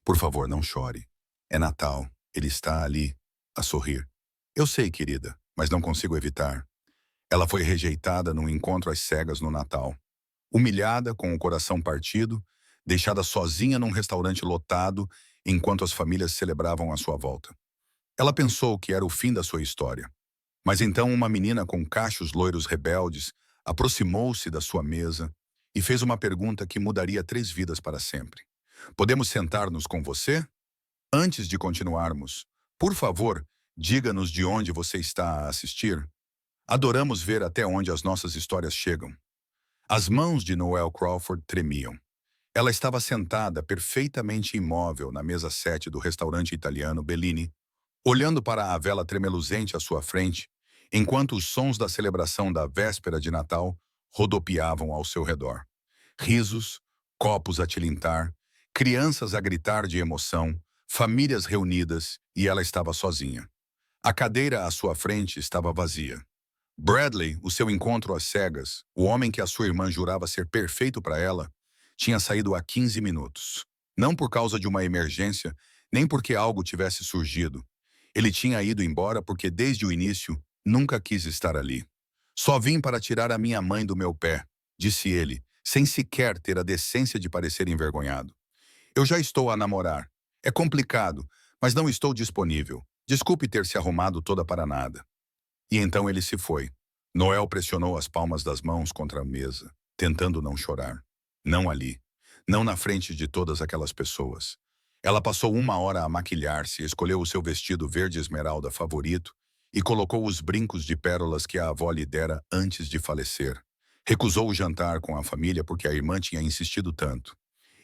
Por favor, não chore. É Natal. Ele está ali, a sorrir. Eu sei, querida, mas não consigo evitar. Ela foi rejeitada num encontro às cegas no Natal. Humilhada, com o coração partido, deixada sozinha num restaurante lotado, enquanto as famílias celebravam à sua volta. Ela pensou que era o fim da sua história. Mas então uma menina com cachos loiros rebeldes aproximou-se da sua mesa e fez uma pergunta que mudaria 3 vidas para sempre. Podemos sentar-nos com você? Antes de continuarmos, por favor, diga-nos de onde você está a assistir. Adoramos ver até onde as nossas histórias chegam. As mãos de Noelle Crawford tremiam. Ela estava sentada perfeitamente imóvel na mesa 7 do restaurante italiano Bellini, olhando para a vela tremeluzente à sua frente, enquanto os sons da celebração da véspera de Natal rodopiavam ao seu redor. Risos, copos a tilintar, crianças a gritar de emoção, famílias reunidas e ela estava sozinha. A cadeira à sua frente estava vazia. Bradley, o seu encontro às cegas, o homem que a sua irmã jurava ser perfeito para ela, tinha saído há 15 minutos. Não por causa de uma emergência, nem porque algo tivesse surgido. Ele tinha ido embora porque desde o início nunca quis estar ali. Só vim para tirar a minha mãe do meu pé, disse ele, sem sequer ter a decência de parecer envergonhado. Eu já estou a namorar. É complicado, mas não estou disponível. Desculpe ter se arrumado toda para nada. E então ele se foi. Noelle pressionou as palmas das mãos contra a mesa, tentando não chorar. Não ali. Não na frente de todas aquelas pessoas. Ela passou 1 hora a maquilhar-se, escolheu o seu vestido verde esmeralda favorito e colocou os brincos de pérolas que a avó lhe dera antes de falecer. Recusou o jantar com a família porque a irmã tinha insistido tanto.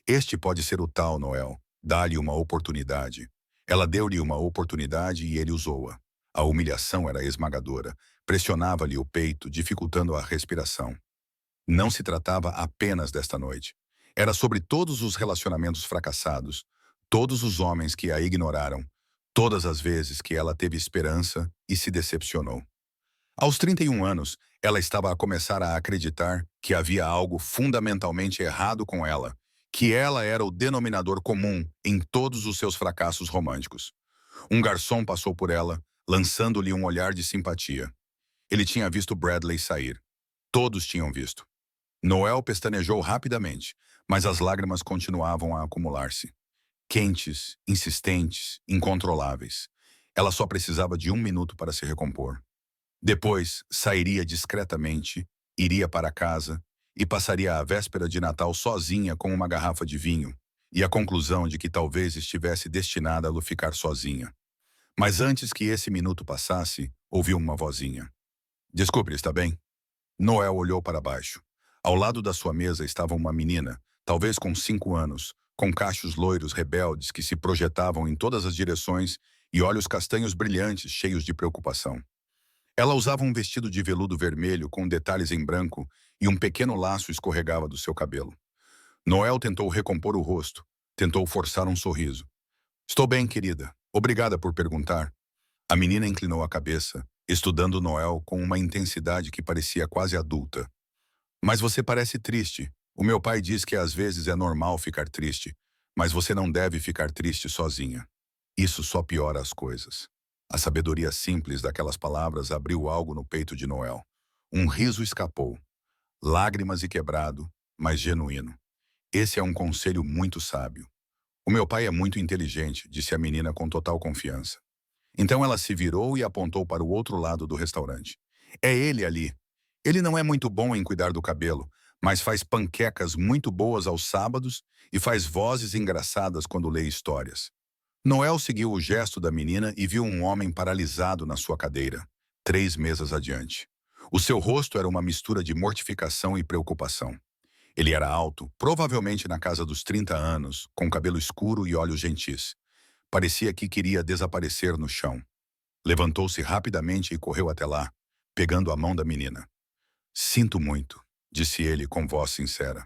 Este pode ser o tal, Noelle. Dá-lhe uma oportunidade. Ela deu-lhe uma oportunidade e ele usou-a. A humilhação era esmagadora. Pressionava-lhe o peito, dificultando a respiração. Não se tratava apenas desta noite. Era sobre todos os relacionamentos fracassados, todos os homens que a ignoraram, todas as vezes que ela teve esperança e se decepcionou. Aos 31 anos, ela estava a começar a acreditar que havia algo fundamentalmente errado com ela, que ela era o denominador comum em todos os seus fracassos românticos. Um garçom passou por ela, lançando-lhe um olhar de simpatia. Ele tinha visto Bradley sair. Todos tinham visto. Noelle pestanejou rapidamente, mas as lágrimas continuavam a acumular-se. Quentes, insistentes, incontroláveis. Ela só precisava de 1 minuto para se recompor. Depois, sairia discretamente, iria para casa e passaria a véspera de Natal sozinha com uma garrafa de vinho e a conclusão de que talvez estivesse destinada a ficar sozinha. Mas antes que esse minuto passasse, ouviu uma vozinha. Desculpe, está bem? Noelle olhou para baixo. Ao lado da sua mesa estava uma menina, talvez com 5 anos, com cachos loiros rebeldes que se projetavam em todas as direções e olhos castanhos brilhantes, cheios de preocupação. Ela usava um vestido de veludo vermelho com detalhes em branco e um pequeno laço escorregava do seu cabelo. Noelle tentou recompor o rosto, tentou forçar um sorriso. Estou bem, querida. Obrigada por perguntar. A menina inclinou a cabeça, estudando Noelle com uma intensidade que parecia quase adulta. Mas você parece triste. O meu pai diz que às vezes é normal ficar triste, mas você não deve ficar triste sozinha. Isso só piora as coisas. A sabedoria simples daquelas palavras abriu algo no peito de Noelle. Um riso escapou. Lágrimas e quebrado, mas genuíno. Esse é um conselho muito sábio. O meu pai é muito inteligente, disse a menina com total confiança. Então ela se virou e apontou para o outro lado do restaurante. É ele ali. Ele não é muito bom em cuidar do cabelo, mas faz panquecas muito boas aos sábados e faz vozes engraçadas quando lê histórias. Noelle seguiu o gesto da menina e viu um homem paralisado na sua cadeira, 3 mesas adiante. O seu rosto era uma mistura de mortificação e preocupação. Ele era alto, provavelmente na casa dos 30 anos, com cabelo escuro e olhos gentis. Parecia que queria desaparecer no chão. Levantou-se rapidamente e correu até lá, pegando a mão da menina. Sinto muito, disse ele com voz sincera.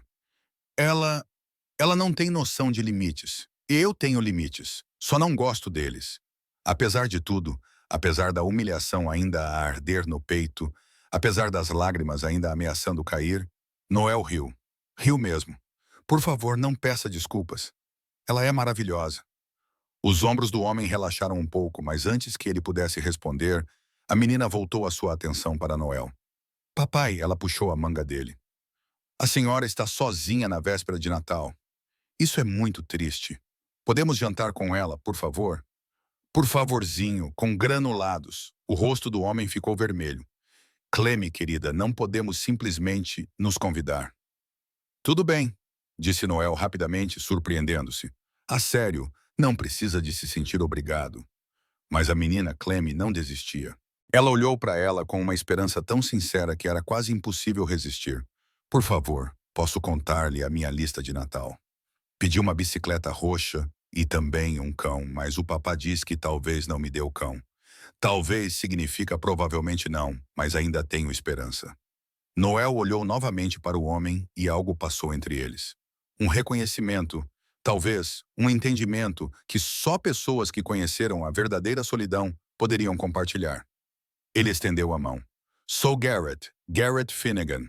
Ela... ela não tem noção de limites. E eu tenho limites. Só não gosto deles. Apesar de tudo, apesar da humilhação ainda a arder no peito, apesar das lágrimas ainda ameaçando cair, Noelle riu. Riu mesmo. Por favor, não peça desculpas. Ela é maravilhosa. Os ombros do homem relaxaram um pouco, mas antes que ele pudesse responder, a menina voltou a sua atenção para Noel. Papai, ela puxou a manga dele. A senhora está sozinha na véspera de Natal. Isso é muito triste. Podemos jantar com ela, por favor? Por favorzinho, com granulados. O rosto do homem ficou vermelho. Cleme, querida, não podemos simplesmente nos convidar. Tudo bem, disse Noel rapidamente, surpreendendo-se. A sério, não precisa de se sentir obrigado. Mas a menina Cleme não desistia. Ela olhou para ela com uma esperança tão sincera que era quase impossível resistir. Por favor, posso contar-lhe a minha lista de Natal. Pedi uma bicicleta roxa e também um cão, mas o papá diz que talvez não me dê o cão. Talvez significa provavelmente não, mas ainda tenho esperança. Noel olhou novamente para o homem e algo passou entre eles. Um reconhecimento, talvez um entendimento que só pessoas que conheceram a verdadeira solidão poderiam compartilhar. Ele estendeu a mão. Sou Garrett, Garrett Finnegan.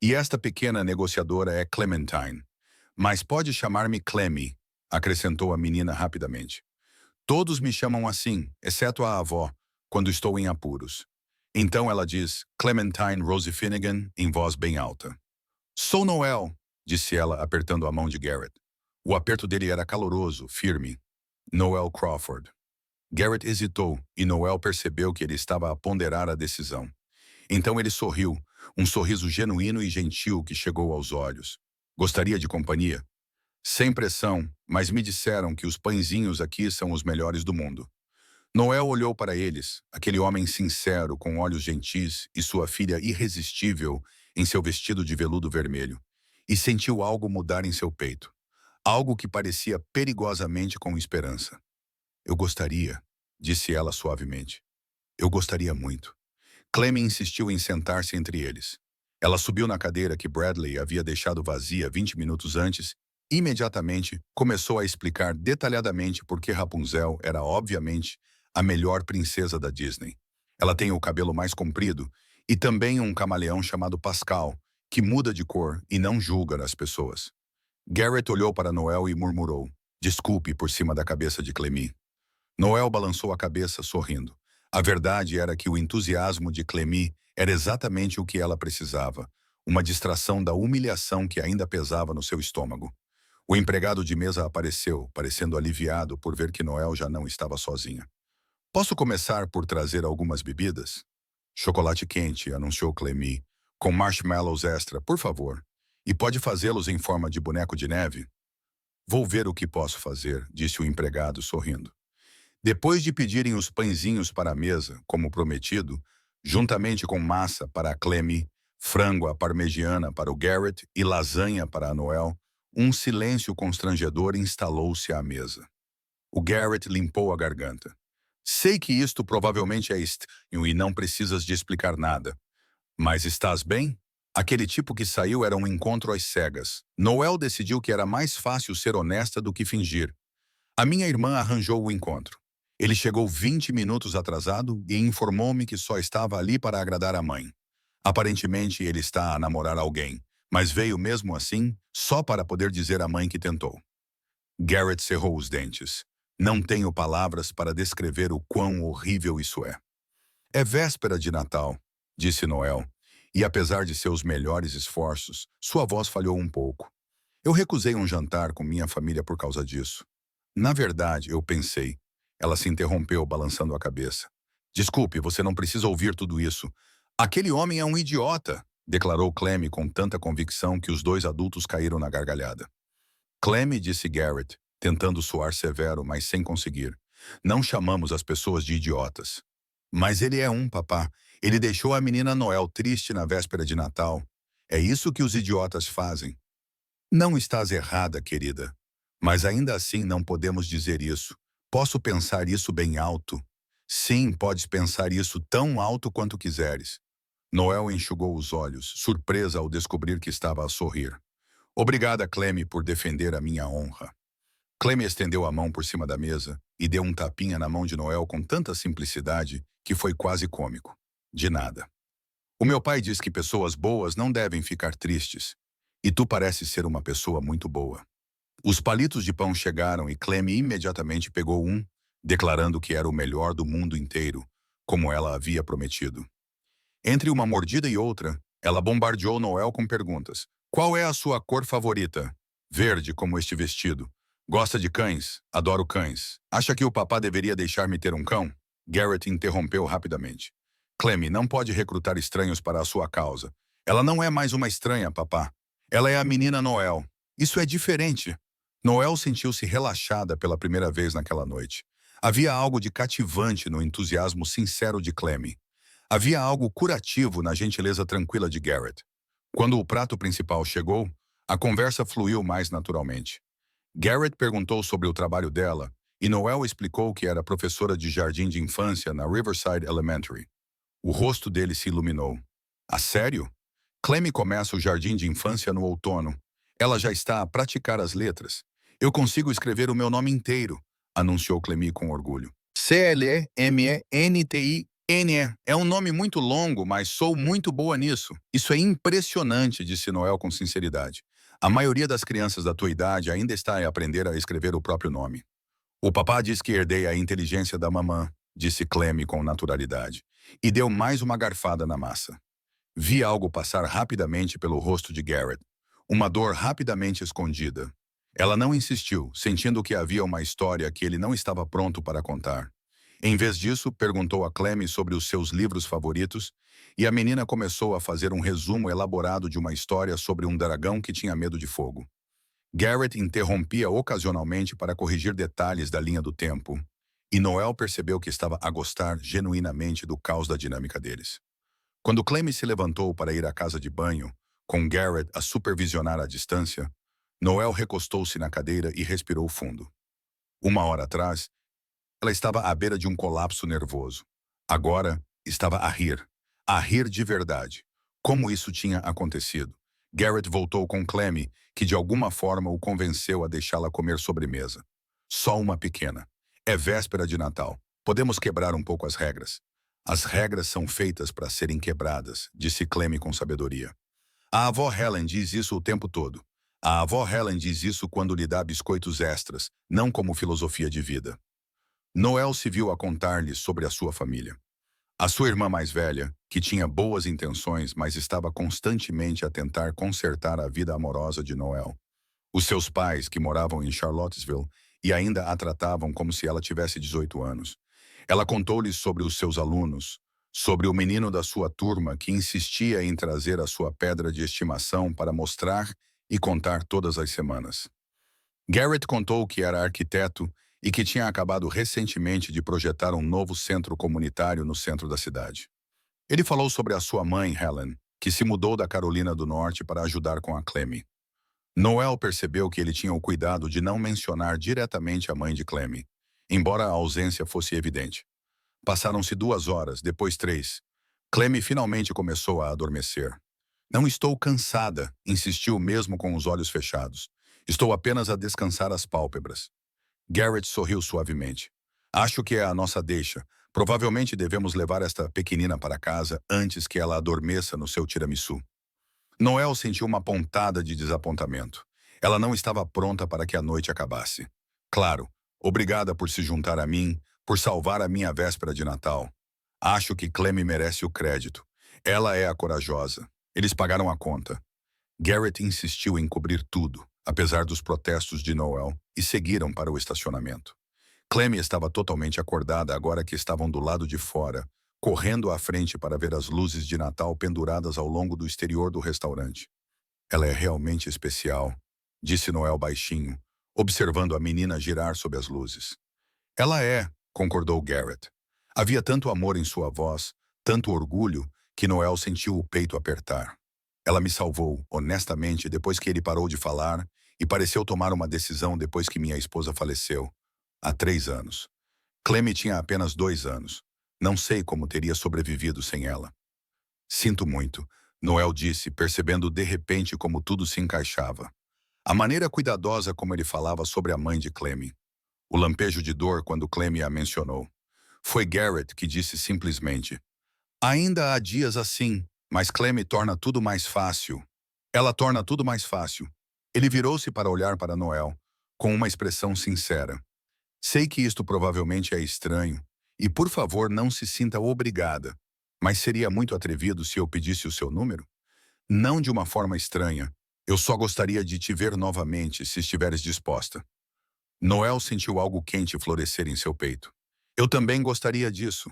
E esta pequena negociadora é Clementine. Mas pode chamar-me Clemmy, acrescentou a menina rapidamente. Todos me chamam assim, exceto a avó, quando estou em apuros. Então ela diz Clementine Rosie Finnegan em voz bem alta. Sou Noel, disse ela apertando a mão de Garrett. O aperto dele era caloroso, firme. Noel Crawford. Garrett hesitou e Noel percebeu que ele estava a ponderar a decisão. Então ele sorriu, um sorriso genuíno e gentil que chegou aos olhos. Gostaria de companhia? Sem pressão, mas me disseram que os pãezinhos aqui são os melhores do mundo. Noel olhou para eles, aquele homem sincero com olhos gentis e sua filha irresistível em seu vestido de veludo vermelho, e sentiu algo mudar em seu peito. Algo que parecia perigosamente com esperança. Eu gostaria, disse ela suavemente. Eu gostaria muito. Cleme insistiu em sentar-se entre eles. Ela subiu na cadeira que Bradley havia deixado vazia 20 minutos antes e, imediatamente, começou a explicar detalhadamente por que Rapunzel era, obviamente, a melhor princesa da Disney. Ela tem o cabelo mais comprido e também um camaleão chamado Pascal, que muda de cor e não julga as pessoas. Garrett olhou para Noel e murmurou, desculpe por cima da cabeça de Clemmy. Noel balançou a cabeça, sorrindo. A verdade era que o entusiasmo de Clemmy era exatamente o que ela precisava, uma distração da humilhação que ainda pesava no seu estômago. O empregado de mesa apareceu, parecendo aliviado por ver que Noel já não estava sozinha. Posso começar por trazer algumas bebidas? Chocolate quente, anunciou Clemmy, com marshmallows extra, por favor. E pode fazê-los em forma de boneco de neve? Vou ver o que posso fazer, disse o empregado, sorrindo. Depois de pedirem os pãezinhos para a mesa, como prometido, juntamente com massa para a Clemmy, frango à parmegiana para o Garrett e lasanha para a Noel, um silêncio constrangedor instalou-se à mesa. O Garrett limpou a garganta. Sei que isto provavelmente é estranho e não precisas de explicar nada. Mas estás bem? Aquele tipo que saiu era um encontro às cegas. Noel decidiu que era mais fácil ser honesta do que fingir. A minha irmã arranjou o encontro. Ele chegou 20 minutos atrasado e informou-me que só estava ali para agradar a mãe. Aparentemente ele está a namorar alguém, mas veio mesmo assim só para poder dizer à mãe que tentou. Garrett cerrou os dentes. Não tenho palavras para descrever o quão horrível isso é. É véspera de Natal, disse Noel, e apesar de seus melhores esforços, sua voz falhou um pouco. Eu recusei um jantar com minha família por causa disso. Na verdade, eu pensei. Ela se interrompeu, balançando a cabeça. Desculpe, você não precisa ouvir tudo isso. Aquele homem é um idiota, declarou Cleme com tanta convicção que os dois adultos caíram na gargalhada. Cleme, disse Garrett, tentando soar severo, mas sem conseguir. Não chamamos as pessoas de idiotas. Mas ele é um, papá. Ele deixou a menina Noel triste na véspera de Natal. É isso que os idiotas fazem. Não estás errada, querida. Mas ainda assim não podemos dizer isso. Posso pensar isso bem alto? Sim, podes pensar isso tão alto quanto quiseres. Noel enxugou os olhos, surpresa ao descobrir que estava a sorrir. Obrigada, Cleme, por defender a minha honra. Cleme estendeu a mão por cima da mesa e deu um tapinha na mão de Noel com tanta simplicidade que foi quase cômico. De nada. O meu pai diz que pessoas boas não devem ficar tristes. E tu pareces ser uma pessoa muito boa. Os palitos de pão chegaram e Clem imediatamente pegou um, declarando que era o melhor do mundo inteiro, como ela havia prometido. Entre uma mordida e outra, ela bombardeou Noel com perguntas. Qual é a sua cor favorita? Verde, como este vestido. Gosta de cães? Adoro cães. Acha que o papá deveria deixar-me ter um cão? Garrett interrompeu rapidamente. Clem não pode recrutar estranhos para a sua causa. Ela não é mais uma estranha, papá. Ela é a menina Noel. Isso é diferente. Noel sentiu-se relaxada pela primeira vez naquela noite. Havia algo de cativante no entusiasmo sincero de Clem. Havia algo curativo na gentileza tranquila de Garrett. Quando o prato principal chegou, a conversa fluiu mais naturalmente. Garrett perguntou sobre o trabalho dela e Noel explicou que era professora de jardim de infância na Riverside Elementary. O rosto dele se iluminou. A sério? Clem começa o jardim de infância no outono. Ela já está a praticar as letras. Eu consigo escrever o meu nome inteiro, anunciou Clem com orgulho. Clementiane. É um nome muito longo, mas sou muito boa nisso. Isso é impressionante, disse Noel com sinceridade. A maioria das crianças da tua idade ainda está a aprender a escrever o próprio nome. O papá diz que herdei a inteligência da mamã, disse Clem com naturalidade, e deu mais uma garfada na massa. Vi algo passar rapidamente pelo rosto de Garrett. Uma dor rapidamente escondida. Ela não insistiu, sentindo que havia uma história que ele não estava pronto para contar. Em vez disso, perguntou a Clem sobre os seus livros favoritos, e a menina começou a fazer um resumo elaborado de uma história sobre um dragão que tinha medo de fogo. Garrett interrompia ocasionalmente para corrigir detalhes da linha do tempo, e Noel percebeu que estava a gostar genuinamente do caos da dinâmica deles. Quando Clem se levantou para ir à casa de banho, com Garrett a supervisionar à distância, Noel recostou-se na cadeira e respirou fundo. Uma hora atrás, ela estava à beira de um colapso nervoso. Agora, estava a rir de verdade. Como isso tinha acontecido? Garrett voltou com Clem, que de alguma forma o convenceu a deixá-la comer sobremesa. Só uma pequena. É véspera de Natal. Podemos quebrar um pouco as regras. As regras são feitas para serem quebradas, disse Clem com sabedoria. A avó Helen diz isso o tempo todo. A avó Helen diz isso quando lhe dá biscoitos extras, não como filosofia de vida. Noel se viu a contar-lhe sobre a sua família. A sua irmã mais velha, que tinha boas intenções, mas estava constantemente a tentar consertar a vida amorosa de Noel. Os seus pais, que moravam em Charlottesville, e ainda a tratavam como se ela tivesse 18 anos. Ela contou-lhes sobre os seus alunos, sobre o menino da sua turma que insistia em trazer a sua pedra de estimação para mostrar e contar todas as semanas. Garrett contou que era arquiteto e que tinha acabado recentemente de projetar um novo centro comunitário no centro da cidade. Ele falou sobre a sua mãe, Helen, que se mudou da Carolina do Norte para ajudar com a Clem. Noel percebeu que ele tinha o cuidado de não mencionar diretamente a mãe de Clem, embora a ausência fosse evidente. Passaram-se 2 horas, depois 3. Clem finalmente começou a adormecer. Não estou cansada, insistiu mesmo com os olhos fechados. Estou apenas a descansar as pálpebras. Garrett sorriu suavemente. Acho que é a nossa deixa. Provavelmente devemos levar esta pequenina para casa antes que ela adormeça no seu tiramisu. Noel sentiu uma pontada de desapontamento. Ela não estava pronta para que a noite acabasse. Claro, obrigada por se juntar a mim, por salvar a minha véspera de Natal. Acho que Clem merece o crédito. Ela é a corajosa. Eles pagaram a conta. Garrett insistiu em cobrir tudo, apesar dos protestos de Noel, e seguiram para o estacionamento. Clem estava totalmente acordada agora que estavam do lado de fora, correndo à frente para ver as luzes de Natal penduradas ao longo do exterior do restaurante. Ela é realmente especial, disse Noel baixinho, observando a menina girar sob as luzes. Ela é, concordou Garrett. Havia tanto amor em sua voz, tanto orgulho, que Noel sentiu o peito apertar. Ela me salvou, honestamente, depois que ele parou de falar e pareceu tomar uma decisão depois que minha esposa faleceu. Há 3 anos. Clem tinha apenas 2 anos. Não sei como teria sobrevivido sem ela. Sinto muito, Noel disse, percebendo de repente como tudo se encaixava. A maneira cuidadosa como ele falava sobre a mãe de Clem. O lampejo de dor quando Clem a mencionou. Foi Garrett que disse simplesmente: ainda há dias assim, mas Clem torna tudo mais fácil. Ela torna tudo mais fácil. Ele virou-se para olhar para Noel, com uma expressão sincera. Sei que isto provavelmente é estranho, e por favor não se sinta obrigada, mas seria muito atrevido se eu pedisse o seu número? Não de uma forma estranha. Eu só gostaria de te ver novamente se estiveres disposta. Noel sentiu algo quente florescer em seu peito. Eu também gostaria disso.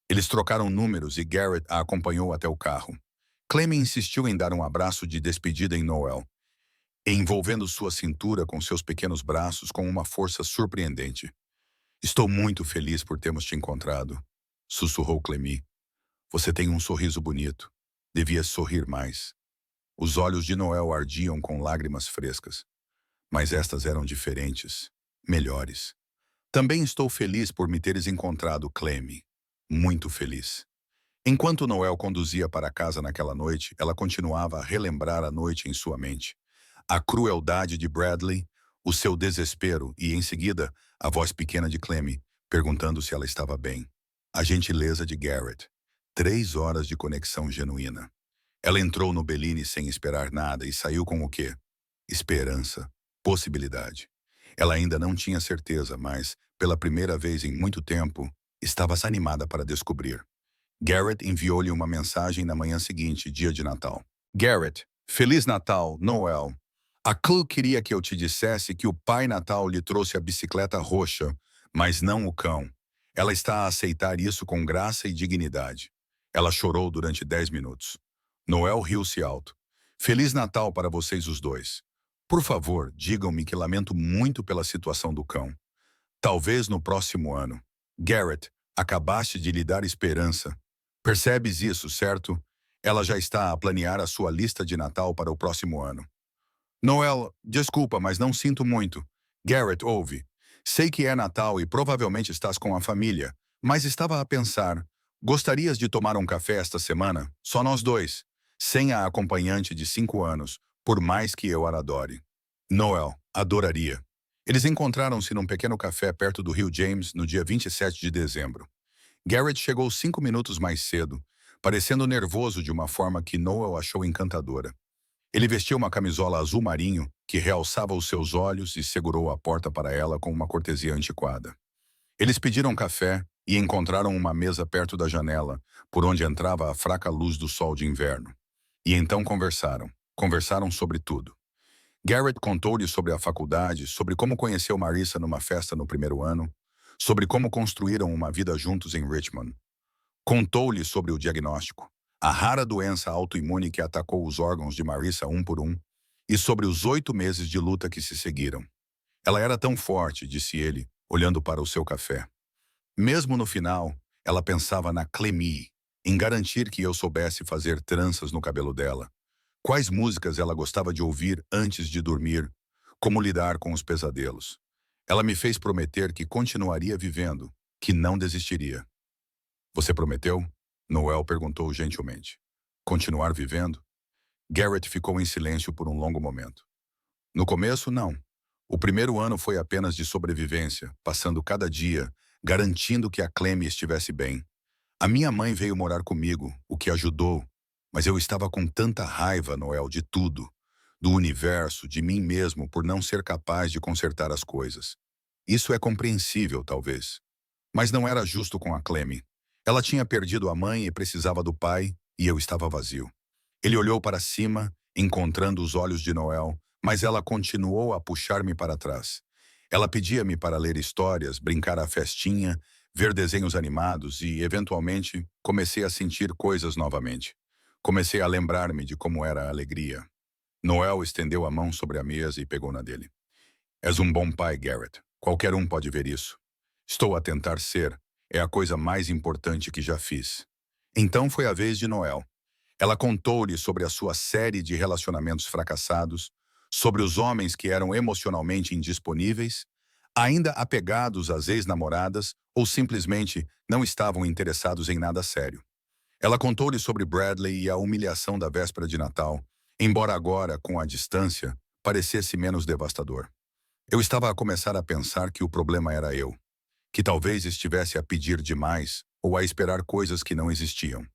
Eles trocaram números e Garrett a acompanhou até o carro. Clem insistiu em dar um abraço de despedida em Noel, envolvendo sua cintura com seus pequenos braços com uma força surpreendente. Estou muito feliz por termos te encontrado, sussurrou Clem. Você tem um sorriso bonito. Devia sorrir mais. Os olhos de Noel ardiam com lágrimas frescas. Mas estas eram diferentes, melhores. Também estou feliz por me teres encontrado, Clem. Muito feliz. Enquanto Noel conduzia para casa naquela noite, ela continuava a relembrar a noite em sua mente. A crueldade de Bradley, o seu desespero e, em seguida, a voz pequena de Clem, perguntando se ela estava bem. A gentileza de Garrett. 3 horas de conexão genuína. Ela entrou no Bellini sem esperar nada e saiu com o quê? Esperança. Possibilidade. Ela ainda não tinha certeza, mas, pela primeira vez em muito tempo, estava animada para descobrir. Garrett enviou-lhe uma mensagem na manhã seguinte, dia de Natal. Garrett, Feliz Natal, Noel. A Chloe queria que eu te dissesse que o Pai Natal lhe trouxe a bicicleta roxa, mas não o cão. Ela está a aceitar isso com graça e dignidade. Ela chorou durante 10 minutos. Noel riu-se alto. Feliz Natal para vocês os dois. Por favor, digam-me que lamento muito pela situação do cão. Talvez no próximo ano. Garrett, acabaste de lhe dar esperança. Percebes isso, certo? Ela já está a planear a sua lista de Natal para o próximo ano. Noel, desculpa, mas não sinto muito. Garrett, ouve. Sei que é Natal e provavelmente estás com a família, mas estava a pensar, gostarias de tomar um café esta semana? Só nós dois. Sem a acompanhante de 5 anos, por mais que eu a adore. Noel, adoraria. Eles encontraram-se num pequeno café perto do Rio James no dia 27 de dezembro. Garrett chegou 5 minutos mais cedo, parecendo nervoso de uma forma que Noel achou encantadora. Ele vestia uma camisola azul marinho que realçava os seus olhos e segurou a porta para ela com uma cortesia antiquada. Eles pediram café e encontraram uma mesa perto da janela, por onde entrava a fraca luz do sol de inverno. E então conversaram. Conversaram sobre tudo. Garrett contou-lhe sobre a faculdade, sobre como conheceu Marissa numa festa no primeiro ano, sobre como construíram uma vida juntos em Richmond. Contou-lhe sobre o diagnóstico, a rara doença autoimune que atacou os órgãos de Marissa um por um, e sobre os 8 meses de luta que se seguiram. Ela era tão forte, disse ele, olhando para o seu café. Mesmo no final, ela pensava na Clem, em garantir que eu soubesse fazer tranças no cabelo dela. Quais músicas ela gostava de ouvir antes de dormir, como lidar com os pesadelos. Ela me fez prometer que continuaria vivendo, que não desistiria. Você prometeu? Noel perguntou gentilmente. Continuar vivendo? Garrett ficou em silêncio por um longo momento. No começo, não. O primeiro ano foi apenas de sobrevivência, passando cada dia, garantindo que a Clem estivesse bem. A minha mãe veio morar comigo, o que ajudou, mas eu estava com tanta raiva, Noel, de tudo, do universo, de mim mesmo, por não ser capaz de consertar as coisas. Isso é compreensível, talvez. Mas não era justo com a Clem. Ela tinha perdido a mãe e precisava do pai, e eu estava vazio. Ele olhou para cima, encontrando os olhos de Noel, mas ela continuou a puxar-me para trás. Ela pedia-me para ler histórias, brincar à festinha, ver desenhos animados e, eventualmente, comecei a sentir coisas novamente. Comecei a lembrar-me de como era a alegria. Noel estendeu a mão sobre a mesa e pegou na dele. És um bom pai, Garrett. Qualquer um pode ver isso. Estou a tentar ser. É a coisa mais importante que já fiz. Então foi a vez de Noel. Ela contou-lhe sobre a sua série de relacionamentos fracassados, sobre os homens que eram emocionalmente indisponíveis, ainda apegados às ex-namoradas ou simplesmente não estavam interessados em nada sério. Ela contou-lhe sobre Bradley e a humilhação da véspera de Natal, embora agora, com a distância, parecesse menos devastador. Eu estava a começar a pensar que o problema era eu, que talvez estivesse a pedir demais ou a esperar coisas que não existiam.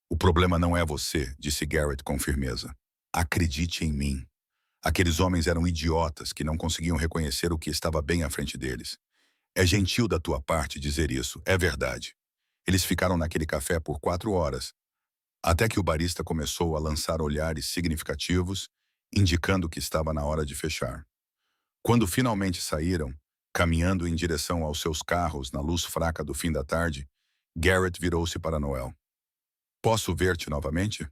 O problema não é você, disse Garrett com firmeza. Acredite em mim. Aqueles homens eram idiotas que não conseguiam reconhecer o que estava bem à frente deles. É gentil da tua parte dizer isso, é verdade. Eles ficaram naquele café por 4 horas, até que o barista começou a lançar olhares significativos, indicando que estava na hora de fechar. Quando finalmente saíram, caminhando em direção aos seus carros na luz fraca do fim da tarde, Garrett virou-se para Noel. Posso ver-te novamente?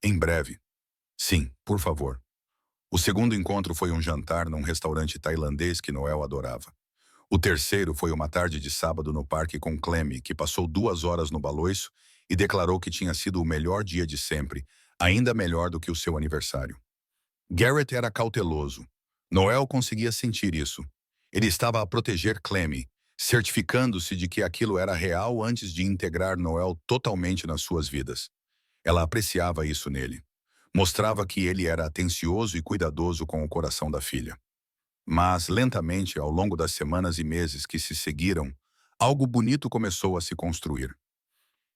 Em breve. Sim, por favor. O segundo encontro foi um jantar num restaurante tailandês que Noel adorava. O terceiro foi uma tarde de sábado no parque com Clem, que passou 2 horas no baloiço e declarou que tinha sido o melhor dia de sempre, ainda melhor do que o seu aniversário. Garrett era cauteloso. Noel conseguia sentir isso. Ele estava a proteger Clem, certificando-se de que aquilo era real antes de integrar Noel totalmente nas suas vidas. Ela apreciava isso nele. Mostrava que ele era atencioso e cuidadoso com o coração da filha. Mas, lentamente, ao longo das semanas e meses que se seguiram, algo bonito começou a se construir.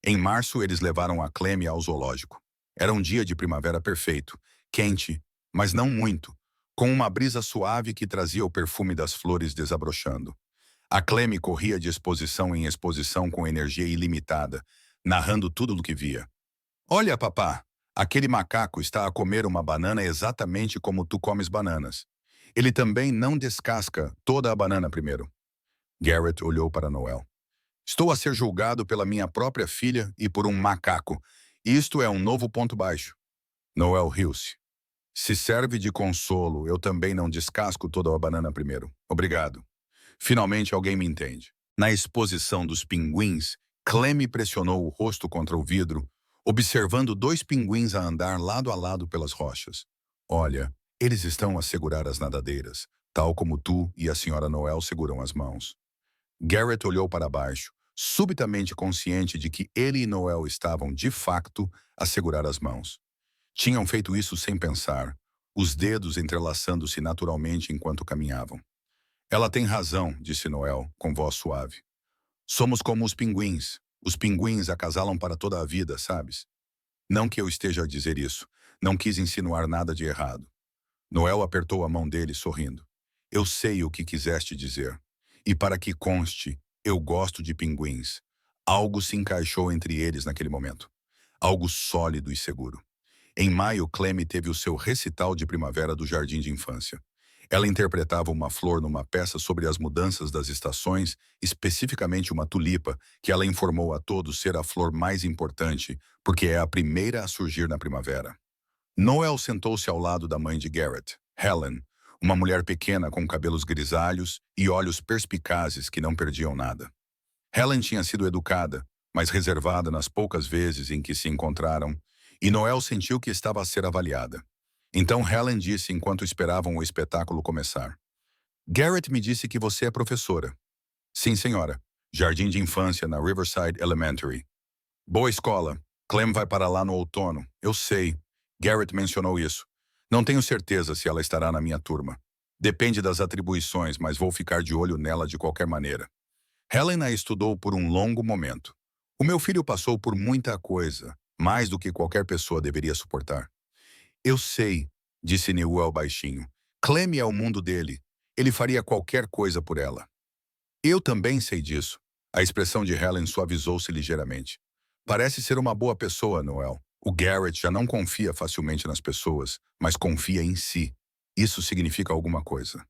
Em março, eles levaram a Clem ao zoológico. Era um dia de primavera perfeito, quente, mas não muito, com uma brisa suave que trazia o perfume das flores desabrochando. A Clem corria de exposição em exposição com energia ilimitada, narrando tudo o que via. Olha, papá, aquele macaco está a comer uma banana exatamente como tu comes bananas. Ele também não descasca toda a banana primeiro. Garrett olhou para Noel. Estou a ser julgado pela minha própria filha e por um macaco. Isto é um novo ponto baixo. Noel riu-se. Se serve de consolo, eu também não descasco toda a banana primeiro. Obrigado. Finalmente alguém me entende. Na exposição dos pinguins, Clem pressionou o rosto contra o vidro, observando 2 pinguins a andar lado a lado pelas rochas. Olha, eles estão a segurar as nadadeiras, tal como tu e a senhora Noel seguram as mãos. Garrett olhou para baixo, subitamente consciente de que ele e Noel estavam, de facto, a segurar as mãos. Tinham feito isso sem pensar, os dedos entrelaçando-se naturalmente enquanto caminhavam. Ela tem razão, disse Noel, com voz suave. Somos como os pinguins. Os pinguins acasalam para toda a vida, sabes? Não que eu esteja a dizer isso. Não quis insinuar nada de errado. Noel apertou a mão dele, sorrindo. Eu sei o que quiseste dizer. E para que conste, eu gosto de pinguins. Algo se encaixou entre eles naquele momento. Algo sólido e seguro. Em maio, Clem teve o seu recital de primavera do jardim de infância. Ela interpretava uma flor numa peça sobre as mudanças das estações, especificamente uma tulipa, que ela informou a todos ser a flor mais importante, porque é a primeira a surgir na primavera. Noel sentou-se ao lado da mãe de Garrett, Helen, uma mulher pequena com cabelos grisalhos e olhos perspicazes que não perdiam nada. Helen tinha sido educada, mas reservada nas poucas vezes em que se encontraram, e Noel sentiu que estava a ser avaliada. Então Helen disse enquanto esperavam o espetáculo começar. Garrett me disse que você é professora. Sim, senhora. Jardim de infância na Riverside Elementary. Boa escola. Clem vai para lá no outono. Eu sei. Garrett mencionou isso. Não tenho certeza se ela estará na minha turma. Depende das atribuições, mas vou ficar de olho nela de qualquer maneira. Helen a estudou por um longo momento. O meu filho passou por muita coisa, mais do que qualquer pessoa deveria suportar. Eu sei, disse Newell baixinho. Clem é o mundo dele. Ele faria qualquer coisa por ela. Eu também sei disso. A expressão de Helen suavizou-se ligeiramente. Parece ser uma boa pessoa, Noel. O Garrett já não confia facilmente nas pessoas, mas confia em si. Isso significa alguma coisa.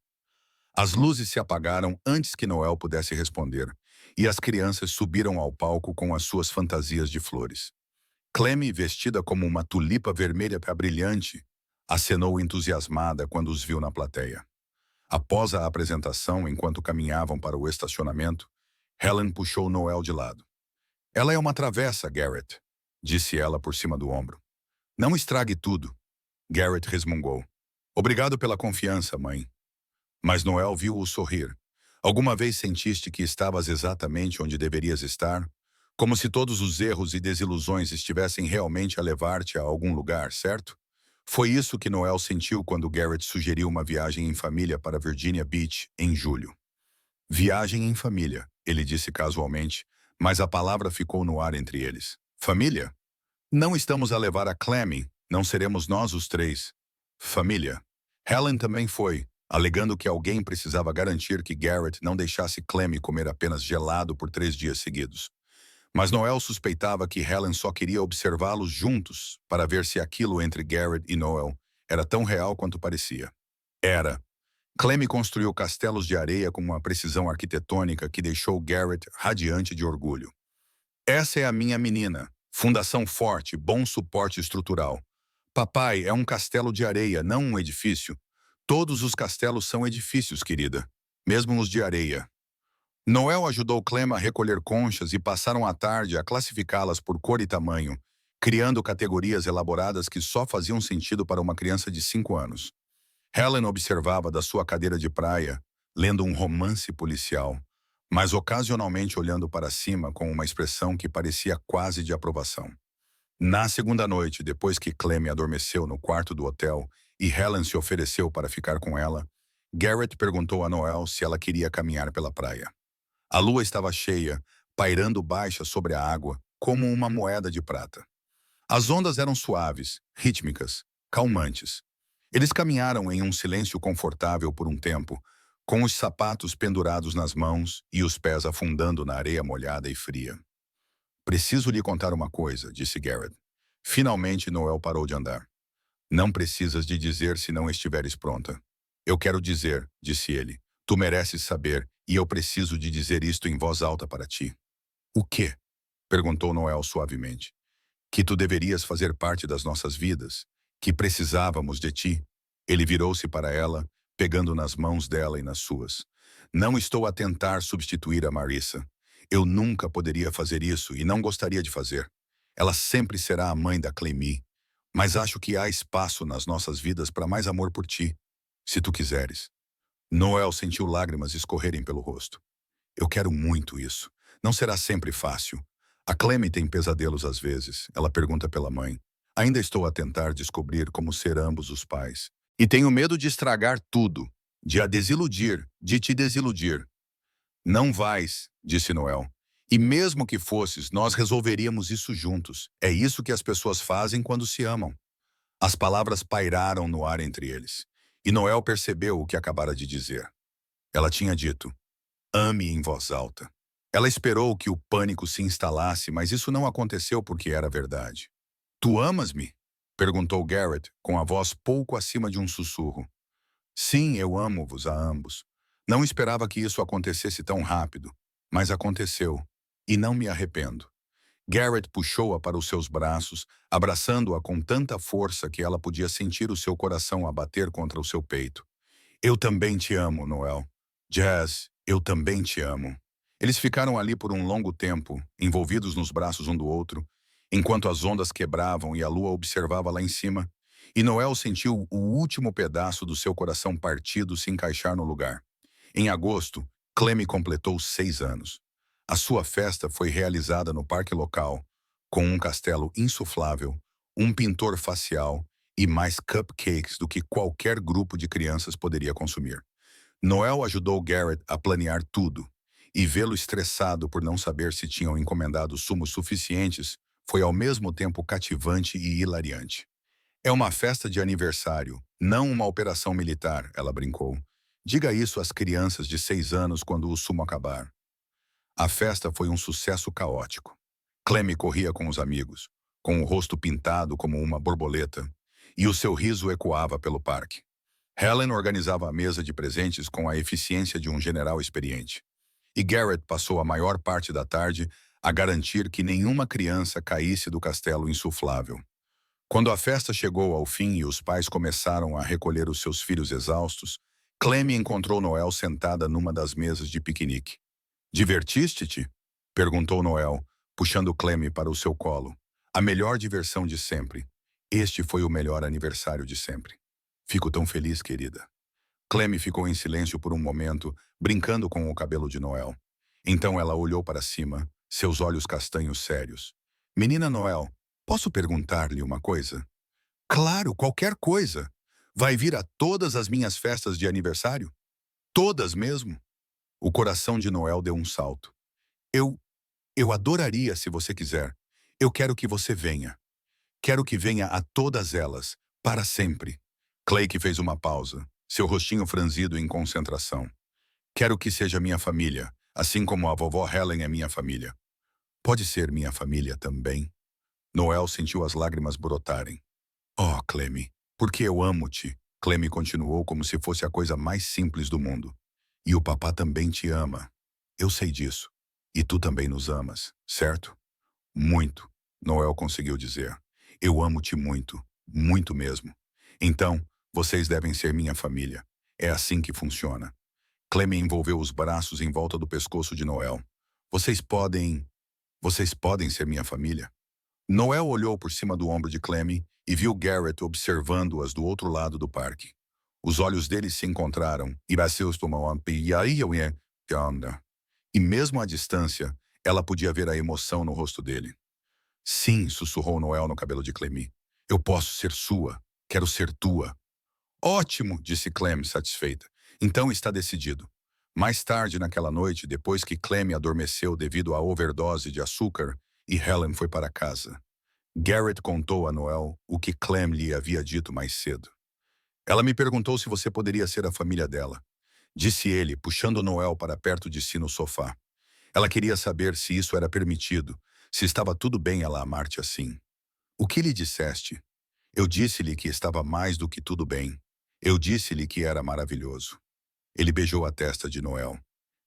As luzes se apagaram antes que Noel pudesse responder, e as crianças subiram ao palco com as suas fantasias de flores. Clem, vestida como uma tulipa vermelha brilhante, acenou entusiasmada quando os viu na plateia. Após a apresentação, enquanto caminhavam para o estacionamento, Helen puxou Noel de lado. Ela é uma travessa, Garrett, disse ela por cima do ombro. Não estrague tudo. Garrett resmungou. Obrigado pela confiança, mãe. Mas Noel viu-o sorrir. Alguma vez sentiste que estavas exatamente onde deverias estar? Como se todos os erros e desilusões estivessem realmente a levar-te a algum lugar, certo? Foi isso que Noel sentiu quando Garrett sugeriu uma viagem em família para Virginia Beach em julho. Viagem em família, ele disse casualmente, mas a palavra ficou no ar entre eles. Família? Não estamos a levar a Clem, não seremos nós os três. Família. Helen também foi, alegando que alguém precisava garantir que Garrett não deixasse Clem comer apenas gelado por 3 dias seguidos. Mas Noel suspeitava que Helen só queria observá-los juntos para ver se aquilo entre Garrett e Noel era tão real quanto parecia. Era. Clem construiu castelos de areia com uma precisão arquitetônica que deixou Garrett radiante de orgulho. Essa é a minha menina. Fundação forte, bom suporte estrutural. Papai é um castelo de areia, não um edifício. Todos os castelos são edifícios, querida. Mesmo os de areia. Noel ajudou Clem a recolher conchas e passaram a tarde a classificá-las por cor e tamanho, criando categorias elaboradas que só faziam sentido para uma criança de 5 anos. Helen observava da sua cadeira de praia, lendo um romance policial, mas ocasionalmente olhando para cima com uma expressão que parecia quase de aprovação. Na segunda noite, depois que Clem adormeceu no quarto do hotel e Helen se ofereceu para ficar com ela, Garrett perguntou a Noel se ela queria caminhar pela praia. A lua estava cheia, pairando baixa sobre a água, como uma moeda de prata. As ondas eram suaves, rítmicas, calmantes. Eles caminharam em um silêncio confortável por um tempo, com os sapatos pendurados nas mãos e os pés afundando na areia molhada e fria. Preciso lhe contar uma coisa, disse Garrett. Finalmente Noel parou de andar. Não precisas de dizer se não estiveres pronta. Eu quero dizer, disse ele. Tu mereces saber, e eu preciso de dizer isto em voz alta para ti. O quê? Perguntou Noel suavemente. Que tu deverias fazer parte das nossas vidas, que precisávamos de ti. Ele virou-se para ela, pegando nas mãos dela e nas suas. Não estou a tentar substituir a Marissa. Eu nunca poderia fazer isso e não gostaria de fazer. Ela sempre será a mãe da Clemi. Mas acho que há espaço nas nossas vidas para mais amor por ti, se tu quiseres. Noel sentiu lágrimas escorrerem pelo rosto. Eu quero muito isso. Não será sempre fácil. A Clem tem pesadelos às vezes. Ela pergunta pela mãe. Ainda estou a tentar descobrir como ser ambos os pais. E tenho medo de estragar tudo. De a desiludir. De te desiludir. Não vais, disse Noel. E mesmo que fosses, nós resolveríamos isso juntos. É isso que as pessoas fazem quando se amam. As palavras pairaram no ar entre eles. E Noel percebeu o que acabara de dizer. Ela tinha dito, ame em voz alta. Ela esperou que o pânico se instalasse, mas isso não aconteceu porque era verdade. Tu amas-me? Perguntou Garrett, com a voz pouco acima de um sussurro. Sim, eu amo-vos a ambos. Não esperava que isso acontecesse tão rápido, mas aconteceu, e não me arrependo. Garrett puxou-a para os seus braços, abraçando-a com tanta força que ela podia sentir o seu coração a bater contra o seu peito. Eu também te amo, Noel. Jazz, eu também te amo. Eles ficaram ali por um longo tempo, envolvidos nos braços um do outro, enquanto as ondas quebravam e a lua observava lá em cima, e Noel sentiu o último pedaço do seu coração partido se encaixar no lugar. Em agosto, Clem completou 6 anos. A sua festa foi realizada no parque local, com um castelo insuflável, um pintor facial e mais cupcakes do que qualquer grupo de crianças poderia consumir. Noel ajudou Garrett a planear tudo, e vê-lo estressado por não saber se tinham encomendado sumos suficientes foi ao mesmo tempo cativante e hilariante. É uma festa de aniversário, não uma operação militar, ela brincou. Diga isso às crianças de 6 anos quando o sumo acabar. A festa foi um sucesso caótico. Clem corria com os amigos, com o rosto pintado como uma borboleta, e o seu riso ecoava pelo parque. Helen organizava a mesa de presentes com a eficiência de um general experiente. E Garrett passou a maior parte da tarde a garantir que nenhuma criança caísse do castelo insuflável. Quando a festa chegou ao fim e os pais começaram a recolher os seus filhos exaustos, Clem encontrou Noel sentada numa das mesas de piquenique. Divertiste-te? Perguntou Noel, puxando Clem para o seu colo. A melhor diversão de sempre. Este foi o melhor aniversário de sempre. Fico tão feliz, querida. Clem ficou em silêncio por um momento, brincando com o cabelo de Noel. Então ela olhou para cima, seus olhos castanhos sérios. Menina Noel, posso perguntar-lhe uma coisa? Claro, qualquer coisa. Vai vir a todas as minhas festas de aniversário? Todas mesmo? O coração de Noel deu um salto. Eu adoraria se você quiser. Eu quero que você venha. Quero que venha a todas elas, para sempre. Clay fez uma pausa, seu rostinho franzido em concentração. Quero que seja minha família, assim como a vovó Helen é minha família. Pode ser minha família também? Noel sentiu as lágrimas brotarem. Oh, Clem, porque eu amo-te. Clem continuou como se fosse a coisa mais simples do mundo. E o papá também te ama. Eu sei disso. E tu também nos amas, certo? Muito, Noel conseguiu dizer. Eu amo-te muito, muito mesmo. Então, vocês devem ser minha família. É assim que funciona. Clem envolveu os braços em volta do pescoço de Noel. Vocês podem... Vocês podem ser minha família? Noel olhou por cima do ombro de Clem e viu Garrett observando-as do outro lado do parque. Os olhos deles se encontraram e mesmo à distância, ela podia ver a emoção no rosto dele. Sim, sussurrou Noel no cabelo de Clem. Eu posso ser sua. Quero ser tua. Ótimo, disse Clem, satisfeita. Então está decidido. Mais tarde naquela noite, depois que Clem adormeceu devido à overdose de açúcar e Helen foi para casa, Garrett contou a Noel o que Clem lhe havia dito mais cedo. Ela me perguntou se você poderia ser a família dela, disse ele, puxando Noel para perto de si no sofá. Ela queria saber se isso era permitido, se estava tudo bem ela amar-te assim. O que lhe disseste? Eu disse-lhe que estava mais do que tudo bem. Eu disse-lhe que era maravilhoso. Ele beijou a testa de Noel.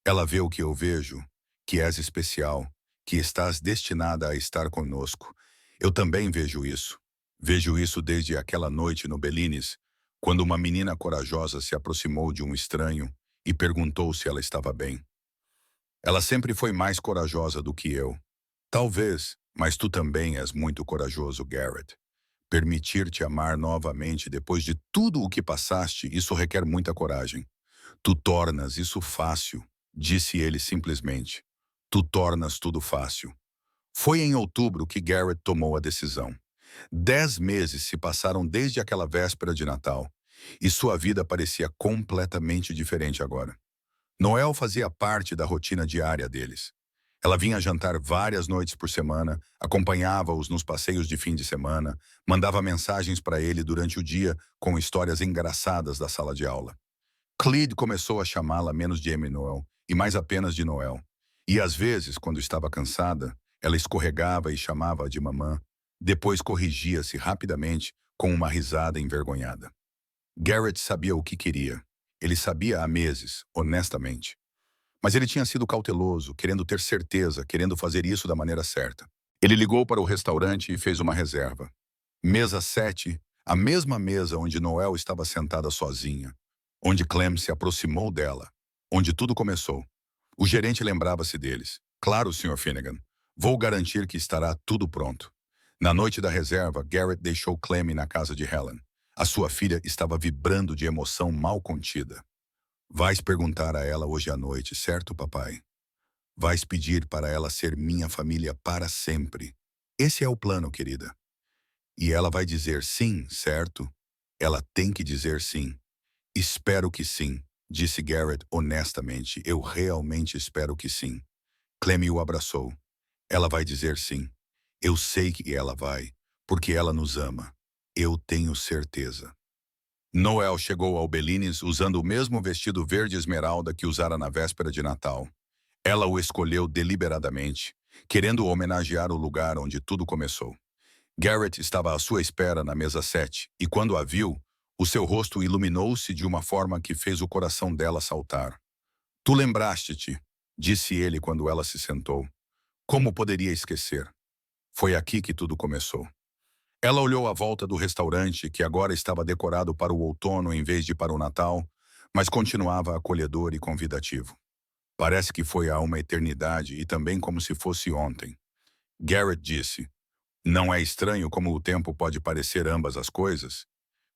Ela vê o que eu vejo, que és especial, que estás destinada a estar conosco. Eu também vejo isso. Vejo isso desde aquela noite no Belinis, quando uma menina corajosa se aproximou de um estranho e perguntou se ela estava bem. Ela sempre foi mais corajosa do que eu. Talvez, mas tu também és muito corajoso, Garrett. Permitir-te amar novamente depois de tudo o que passaste, isso requer muita coragem. Tu tornas isso fácil, disse ele simplesmente. Tu tornas tudo fácil. Foi em outubro que Garrett tomou a decisão. 10 meses se passaram desde aquela véspera de Natal, e sua vida parecia completamente diferente agora. Noel fazia parte da rotina diária deles. Ela vinha jantar várias noites por semana, acompanhava-os nos passeios de fim de semana, mandava mensagens para ele durante o dia com histórias engraçadas da sala de aula. Cled começou a chamá-la menos de Noel e mais apenas de Noel. E às vezes, quando estava cansada, ela escorregava e chamava-a de mamã. Depois corrigia-se rapidamente com uma risada envergonhada. Garrett sabia o que queria. Ele sabia há meses, honestamente. Mas ele tinha sido cauteloso, querendo ter certeza, querendo fazer isso da maneira certa. Ele ligou para o restaurante e fez uma reserva. Mesa 7, a mesma mesa onde Noel estava sentada sozinha, onde Clem se aproximou dela, onde tudo começou. O gerente lembrava-se deles. Claro, Sr. Finnegan. Vou garantir que estará tudo pronto. Na noite da reserva, Garrett deixou Clem na casa de Helen. A sua filha estava vibrando de emoção mal contida. Vais perguntar a ela hoje à noite, certo, papai? Vais pedir para ela ser minha família para sempre. Esse é o plano, querida. E ela vai dizer sim, certo? Ela tem que dizer sim. Espero que sim, disse Garrett honestamente. Eu realmente espero que sim. Clem o abraçou. Ela vai dizer sim. Eu sei que ela vai, porque ela nos ama. Eu tenho certeza. Noel chegou ao Belinis usando o mesmo vestido verde esmeralda que usara na véspera de Natal. Ela o escolheu deliberadamente, querendo homenagear o lugar onde tudo começou. Garrett estava à sua espera na mesa 7, e quando a viu, o seu rosto iluminou-se de uma forma que fez o coração dela saltar. Tu lembraste-te, disse ele quando ela se sentou. Como poderia esquecer? Foi aqui que tudo começou. Ela olhou à volta do restaurante, que agora estava decorado para o outono em vez de para o Natal, mas continuava acolhedor e convidativo. Parece que foi há uma eternidade e também como se fosse ontem. Garrett disse, não é estranho como o tempo pode parecer ambas as coisas?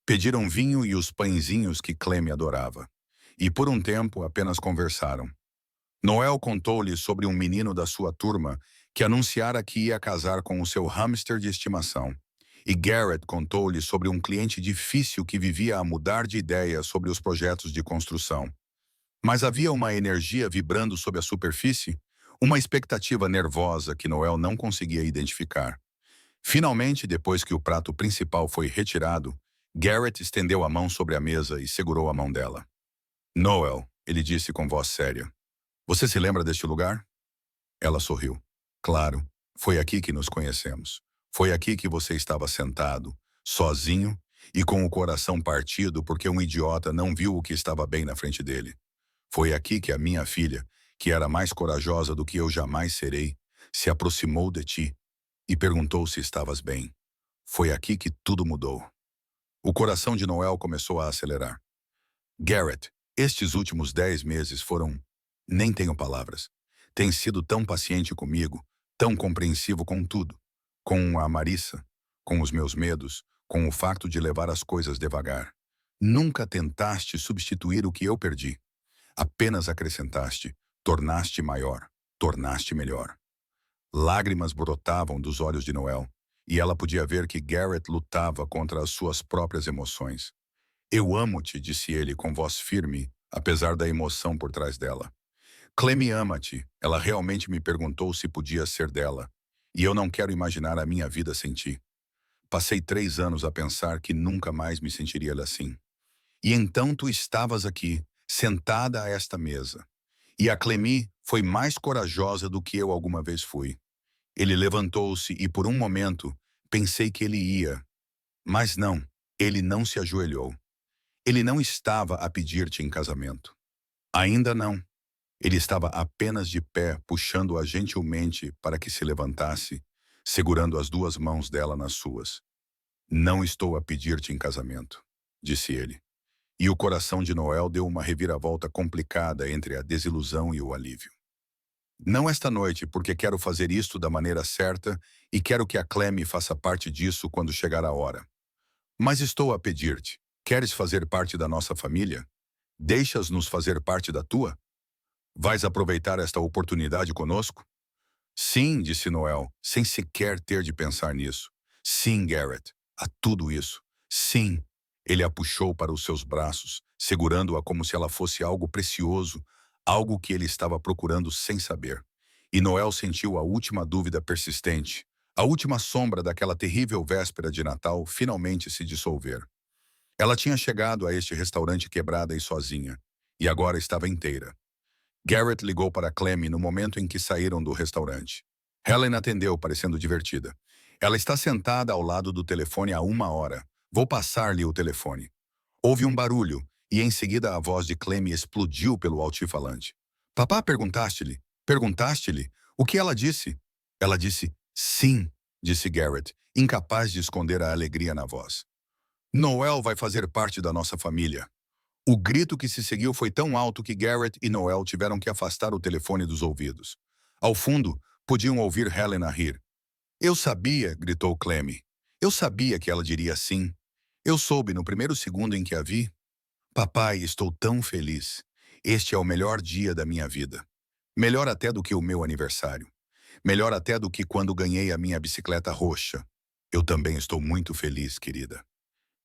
Pediram vinho e os pãezinhos que Clem adorava. E por um tempo apenas conversaram. Noel contou-lhe sobre um menino da sua turma que anunciara que ia casar com o seu hamster de estimação. E Garrett contou-lhe sobre um cliente difícil que vivia a mudar de ideia sobre os projetos de construção. Mas havia uma energia vibrando sob a superfície, uma expectativa nervosa que Noel não conseguia identificar. Finalmente, depois que o prato principal foi retirado, Garrett estendeu a mão sobre a mesa e segurou a mão dela. Noel, ele disse com voz séria. Você se lembra deste lugar? Ela sorriu. Claro, foi aqui que nos conhecemos. Foi aqui que você estava sentado, sozinho e com o coração partido porque um idiota não viu o que estava bem na frente dele. Foi aqui que a minha filha, que era mais corajosa do que eu jamais serei, se aproximou de ti e perguntou se estavas bem. Foi aqui que tudo mudou. O coração de Noel começou a acelerar. Garrett, estes últimos 10 meses foram... Nem tenho palavras. Tem sido tão paciente comigo, tão compreensivo com tudo. Com a Marissa, com os meus medos, com o facto de levar as coisas devagar. Nunca tentaste substituir o que eu perdi. Apenas acrescentaste, tornaste maior, tornaste melhor. Lágrimas brotavam dos olhos de Noel, e ela podia ver que Garrett lutava contra as suas próprias emoções. Eu amo-te, disse ele com voz firme, apesar da emoção por trás dela. Clem ama-te. Ela realmente me perguntou se podia ser dela. E eu não quero imaginar a minha vida sem ti. Passei 3 anos a pensar que nunca mais me sentiria assim. E então tu estavas aqui, sentada a esta mesa. E a Clemi foi mais corajosa do que eu alguma vez fui. Ele levantou-se e por um momento pensei que ele ia. Mas não, ele não se ajoelhou. Ele não estava a pedir-te em casamento. Ainda não. Ele estava apenas de pé, puxando-a gentilmente para que se levantasse, segurando as 2 mãos dela nas suas. Não estou a pedir-te em casamento, disse ele. E o coração de Noel deu uma reviravolta complicada entre a desilusão e o alívio. Não esta noite, porque quero fazer isto da maneira certa e quero que a Clem faça parte disso quando chegar a hora. Mas estou a pedir-te, queres fazer parte da nossa família? Deixas-nos fazer parte da tua? Vais aproveitar esta oportunidade conosco? Sim, disse Noel, sem sequer ter de pensar nisso. Sim, Garrett, a tudo isso. Sim. Ele a puxou para os seus braços, segurando-a como se ela fosse algo precioso, algo que ele estava procurando sem saber. E Noel sentiu a última dúvida persistente, a última sombra daquela terrível véspera de Natal finalmente se dissolver. Ela tinha chegado a este restaurante quebrada e sozinha, e agora estava inteira. Garrett ligou para Clem no momento em que saíram do restaurante. Helen atendeu, parecendo divertida. Ela está sentada ao lado do telefone há 1 hora. Vou passar-lhe o telefone. Houve um barulho, e em seguida a voz de Clem explodiu pelo altifalante. Papá, perguntaste-lhe? Perguntaste-lhe? O que ela disse? Ela disse, sim, disse Garrett, incapaz de esconder a alegria na voz. Noel vai fazer parte da nossa família. O grito que se seguiu foi tão alto que Garrett e Noel tiveram que afastar o telefone dos ouvidos. Ao fundo, podiam ouvir Helen a rir. Eu sabia, gritou Clem. Eu sabia que ela diria sim. Eu soube no primeiro segundo em que a vi. Papai, estou tão feliz. Este é o melhor dia da minha vida. Melhor até do que o meu aniversário. Melhor até do que quando ganhei a minha bicicleta roxa. Eu também estou muito feliz, querida.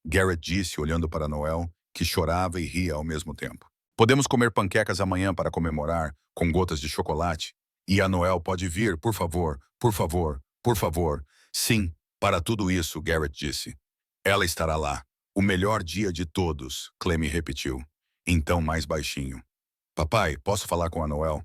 Garrett disse, olhando para Noel, que chorava e ria ao mesmo tempo. Podemos comer panquecas amanhã para comemorar, com gotas de chocolate? E a Noel pode vir, por favor, por favor, por favor. Sim, para tudo isso, Garrett disse. Ela estará lá. O melhor dia de todos, Clem repetiu. Então mais baixinho. Papai, posso falar com a Noel?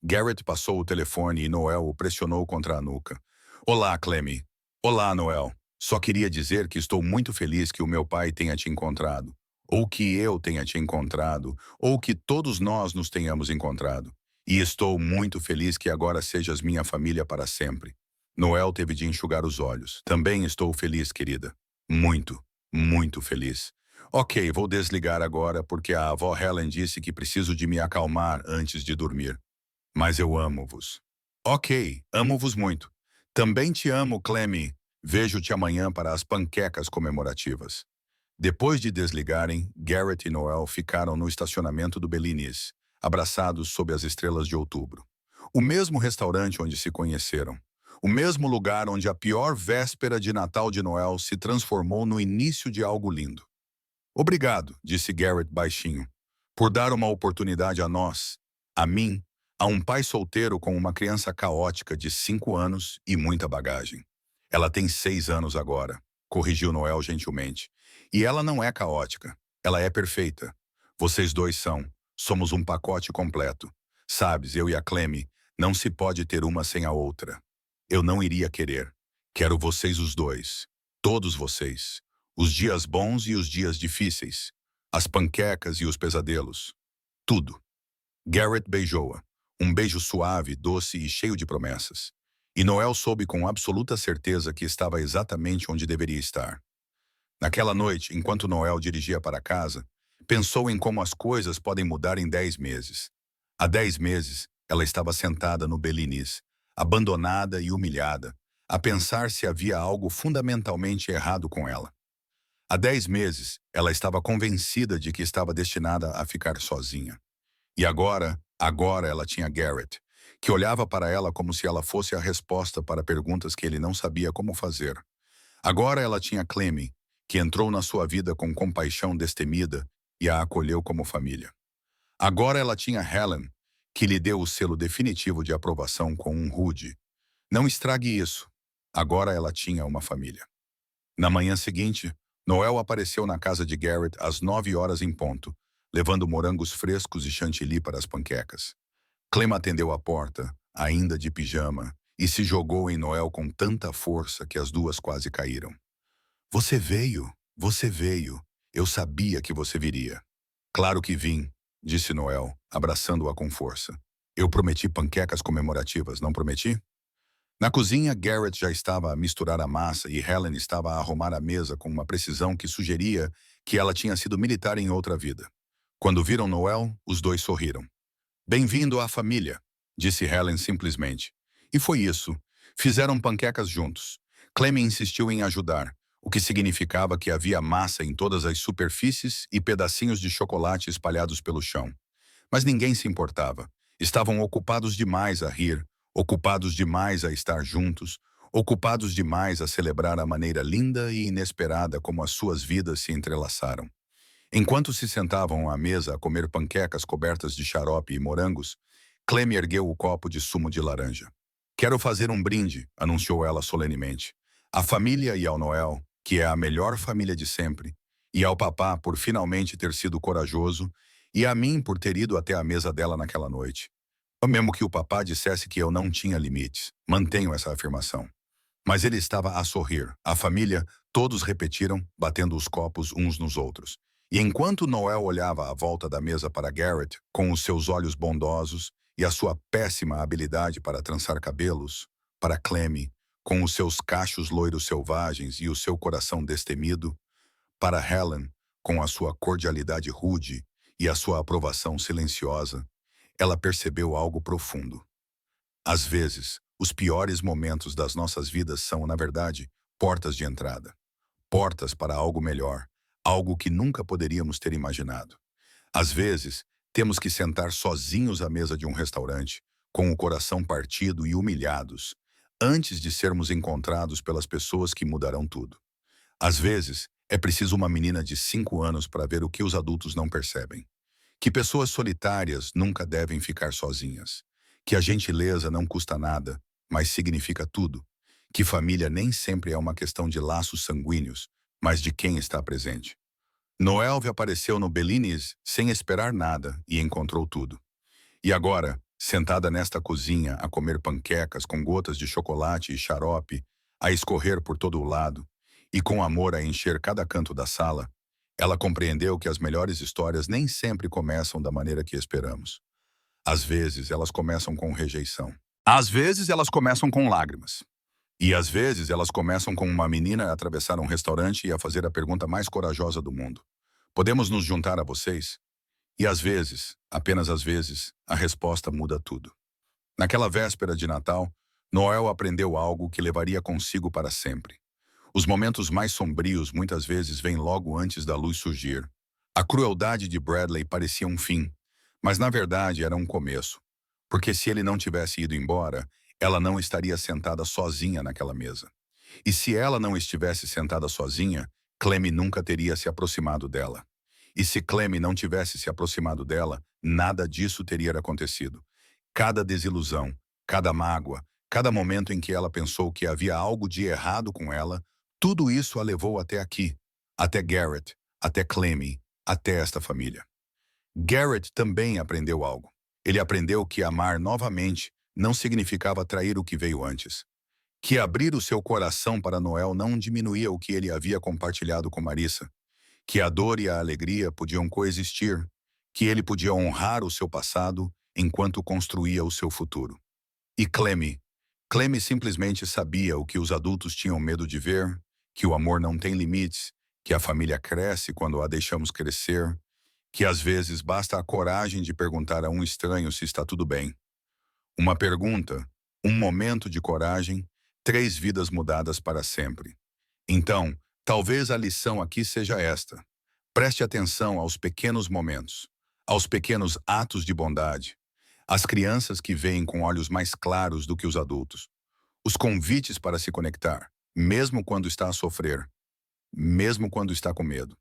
Garrett passou o telefone e Noel o pressionou contra a nuca. Olá, Clem. Olá, Noel. Só queria dizer que estou muito feliz que o meu pai tenha te encontrado. Ou que eu tenha te encontrado. Ou que todos nós nos tenhamos encontrado. E estou muito feliz que agora sejas minha família para sempre. Noel teve de enxugar os olhos. Também estou feliz, querida. Muito, muito feliz. Ok, vou desligar agora porque a avó Helen disse que preciso de me acalmar antes de dormir. Mas eu amo-vos. Ok, amo-vos muito. Também te amo, Clem. Vejo-te amanhã para as panquecas comemorativas. Depois de desligarem, Garrett e Noel ficaram no estacionamento do Bellinis, abraçados sob as estrelas de outubro. O mesmo restaurante onde se conheceram. O mesmo lugar onde a pior véspera de Natal de Noel se transformou no início de algo lindo. Obrigado, disse Garrett baixinho, por dar uma oportunidade a nós, a mim, a um pai solteiro com uma criança caótica de 5 anos e muita bagagem. Ela tem 6 anos agora. corrigiu Noel gentilmente. E ela não é caótica. Ela é perfeita. Vocês dois são. Somos um pacote completo. Sabes, eu e a Clem, não se pode ter uma sem a outra. Eu não iria querer. Quero vocês os dois. Todos vocês. Os dias bons e os dias difíceis. As panquecas e os pesadelos. Tudo. Garrett beijou-a. Um beijo suave, doce e cheio de promessas. E Noel soube com absoluta certeza que estava exatamente onde deveria estar. Naquela noite, enquanto Noel dirigia para casa, pensou em como as coisas podem mudar em 10 meses. Há 10 meses, ela estava sentada no Belinis, abandonada e humilhada, a pensar se havia algo fundamentalmente errado com ela. Há 10 meses, ela estava convencida de que estava destinada a ficar sozinha. E agora ela tinha Garrett, que olhava para ela como se ela fosse a resposta para perguntas que ele não sabia como fazer. Agora ela tinha Clem, que entrou na sua vida com compaixão destemida e a acolheu como família. Agora ela tinha Helen, que lhe deu o selo definitivo de aprovação com um rude. Não estrague isso. Agora ela tinha uma família. Na manhã seguinte, Noel apareceu na casa de Garrett às 9 horas em ponto, levando morangos frescos e chantilly para as panquecas. Clem atendeu a porta, ainda de pijama, e se jogou em Noel com tanta força que as duas quase caíram. Você veio, você veio. Eu sabia que você viria. Claro que vim, disse Noel, abraçando-a com força. Eu prometi panquecas comemorativas, não prometi? Na cozinha, Garrett já estava a misturar a massa e Helen estava a arrumar a mesa com uma precisão que sugeria que ela tinha sido militar em outra vida. Quando viram Noel, os dois sorriram. Bem-vindo à família, disse Helen simplesmente. E foi isso. Fizeram panquecas juntos. Clem insistiu em ajudar, o que significava que havia massa em todas as superfícies e pedacinhos de chocolate espalhados pelo chão. Mas ninguém se importava. Estavam ocupados demais a rir, ocupados demais a estar juntos, ocupados demais a celebrar a maneira linda e inesperada como as suas vidas se entrelaçaram. Enquanto se sentavam à mesa a comer panquecas cobertas de xarope e morangos, Clem ergueu o copo de sumo de laranja. Quero fazer um brinde, anunciou ela solenemente. À família e ao Noel, que é a melhor família de sempre, e ao papá por finalmente ter sido corajoso, e a mim por ter ido até a mesa dela naquela noite. Mesmo que o papá dissesse que eu não tinha limites, mantenho essa afirmação. Mas ele estava a sorrir. A família, todos repetiram, batendo os copos uns nos outros. E enquanto Noel olhava à volta da mesa para Garrett, com os seus olhos bondosos e a sua péssima habilidade para trançar cabelos, para Clem, com os seus cachos loiros selvagens e o seu coração destemido, para Helen, com a sua cordialidade rude e a sua aprovação silenciosa, ela percebeu algo profundo. Às vezes, os piores momentos das nossas vidas são, na verdade, portas de entrada. Portas para algo melhor, algo que nunca poderíamos ter imaginado. Às vezes, temos que sentar sozinhos à mesa de um restaurante, com o coração partido e humilhados, antes de sermos encontrados pelas pessoas que mudarão tudo. Às vezes, é preciso uma menina de 5 anos para ver o que os adultos não percebem. Que pessoas solitárias nunca devem ficar sozinhas. Que a gentileza não custa nada, mas significa tudo. Que família nem sempre é uma questão de laços sanguíneos, mas de quem está presente. Noelve apareceu no Belinis sem esperar nada e encontrou tudo. E agora, sentada nesta cozinha a comer panquecas com gotas de chocolate e xarope, a escorrer por todo o lado, e com amor a encher cada canto da sala, ela compreendeu que as melhores histórias nem sempre começam da maneira que esperamos. Às vezes, elas começam com rejeição. Às vezes, elas começam com lágrimas. E às vezes, elas começam com uma menina a atravessar um restaurante e a fazer a pergunta mais corajosa do mundo. Podemos nos juntar a vocês? E às vezes, apenas às vezes, a resposta muda tudo. Naquela véspera de Natal, Noel aprendeu algo que levaria consigo para sempre. Os momentos mais sombrios muitas vezes vêm logo antes da luz surgir. A crueldade de Bradley parecia um fim, mas na verdade era um começo. Porque se ele não tivesse ido embora, ela não estaria sentada sozinha naquela mesa. E se ela não estivesse sentada sozinha, Clem nunca teria se aproximado dela. E se Clem não tivesse se aproximado dela, nada disso teria acontecido. Cada desilusão, cada mágoa, cada momento em que ela pensou que havia algo de errado com ela, Tudo isso a levou até aqui, até Garrett, até Clemmy, até esta família. Garrett também aprendeu algo. Ele aprendeu que amar novamente não significava trair o que veio antes. Que abrir o seu coração para Noel não diminuía o que ele havia compartilhado com Marissa. Que a dor e a alegria podiam coexistir. Que ele podia honrar o seu passado enquanto construía o seu futuro. E Clemmy? Clemmy simplesmente sabia o que os adultos tinham medo de ver, que o amor não tem limites, que a família cresce quando a deixamos crescer, que às vezes basta a coragem de perguntar a um estranho se está tudo bem. Uma pergunta, um momento de coragem, 3 vidas mudadas para sempre. Então, talvez a lição aqui seja esta. Preste atenção aos pequenos momentos, aos pequenos atos de bondade, às crianças que veem com olhos mais claros do que os adultos, os convites para se conectar, mesmo quando está a sofrer, mesmo quando está com medo.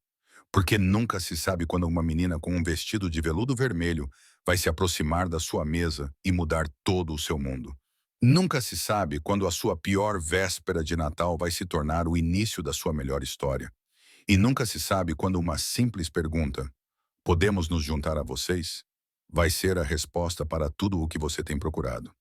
Porque nunca se sabe quando uma menina com um vestido de veludo vermelho vai se aproximar da sua mesa e mudar todo o seu mundo. Nunca se sabe quando a sua pior véspera de Natal vai se tornar o início da sua melhor história. E nunca se sabe quando uma simples pergunta, podemos nos juntar a vocês? Vai ser a resposta para tudo o que você tem procurado.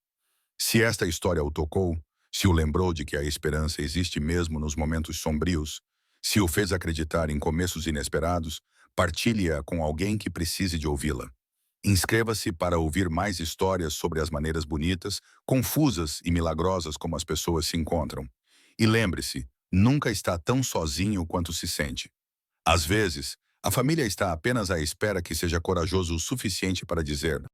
Se esta história o tocou, se o lembrou de que a esperança existe mesmo nos momentos sombrios, se o fez acreditar em começos inesperados, partilhe-a com alguém que precise de ouvi-la. Inscreva-se para ouvir mais histórias sobre as maneiras bonitas, confusas e milagrosas como as pessoas se encontram. E lembre-se, nunca está tão sozinho quanto se sente. Às vezes, a família está apenas à espera que seja corajoso o suficiente para dizer